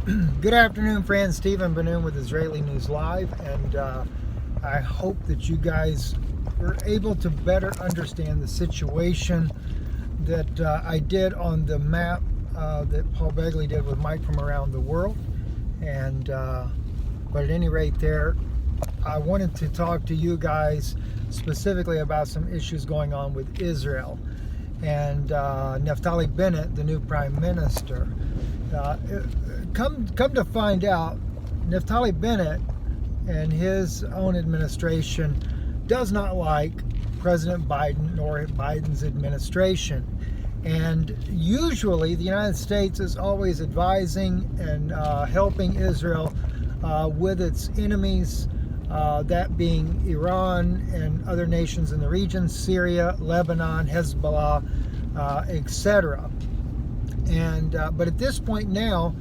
Good afternoon, friends. Stephen Bennett with Israeli News Live, and I hope that you guys were able to better understand the situation that I did on the map that Paul Begley did with Mike from around the world. And but at any rate, there, I wanted to talk to you guys specifically about some issues going on with Israel and Naftali Bennett, the new Prime Minister. Come to find out, Naftali Bennett and his own administration does not like President Biden nor Biden's administration. And usually the United States is always advising and helping Israel with its enemies, that being Iran and other nations in the region, Syria, Lebanon, Hezbollah, etc. And but at this point now,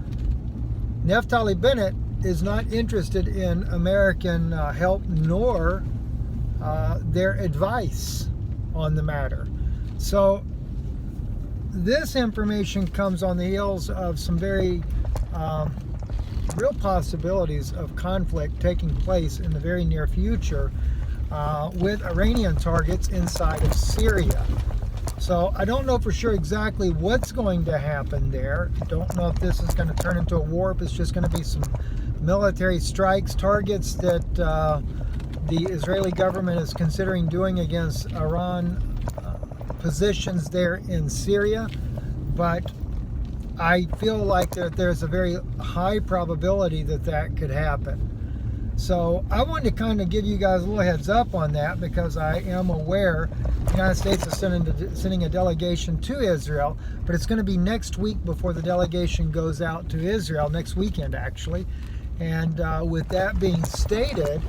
Naftali Bennett is not interested in American help nor their advice on the matter. So this information comes on the heels of some very real possibilities of conflict taking place in the very near future with Iranian targets inside of Syria. So I don't know for sure exactly what's going to happen there. I don't know if this is going to turn into a war, if it's just going to be some military strikes, targets that the Israeli government is considering doing against Iran positions there in Syria. But I feel like there's a very high probability that that could happen. So I wanted to kind of give you guys a little heads up on that, because I am aware the United States is sending a delegation to Israel, but it's going to be next week before the delegation goes out to Israel, next weekend actually. And with that being stated,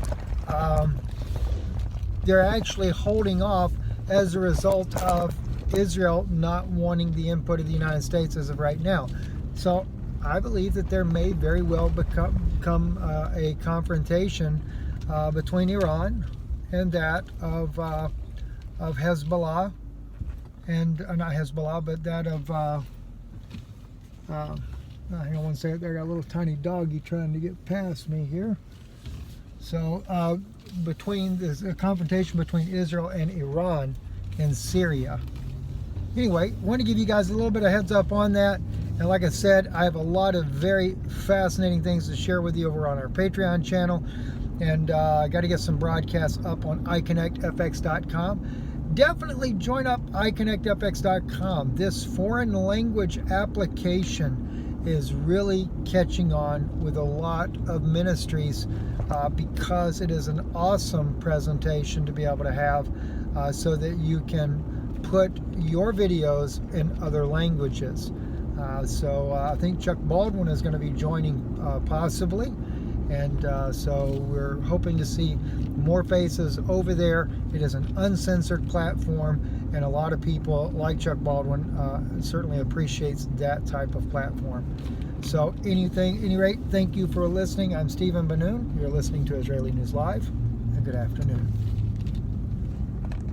they're actually holding off as a result of Israel not wanting the input of the United States as of right now. So I believe that there may very well become a confrontation between Iran and that of Hezbollah, and not Hezbollah, but that of hang on one second. There, I got a little tiny doggy trying to get past me here. So between this confrontation between Israel and Iran in Syria. Anyway, I want to give you guys a little bit of heads up on that. And like I said, I have a lot of very fascinating things to share with you over on our Patreon channel. And I got to get some broadcasts up on iConnectFX.com. Definitely join up iConnectFX.com. This foreign language application is really catching on with a lot of ministries because it is an awesome presentation to be able to have so that you can put your videos in other languages. So I think Chuck Baldwin is going to be joining possibly, and so we're hoping to see more faces over there. It is an uncensored platform, and a lot of people like Chuck Baldwin certainly appreciates that type of platform. So any rate, thank you for listening. I'm Stephen Benoon. You're listening to Israeli News Live, and good afternoon.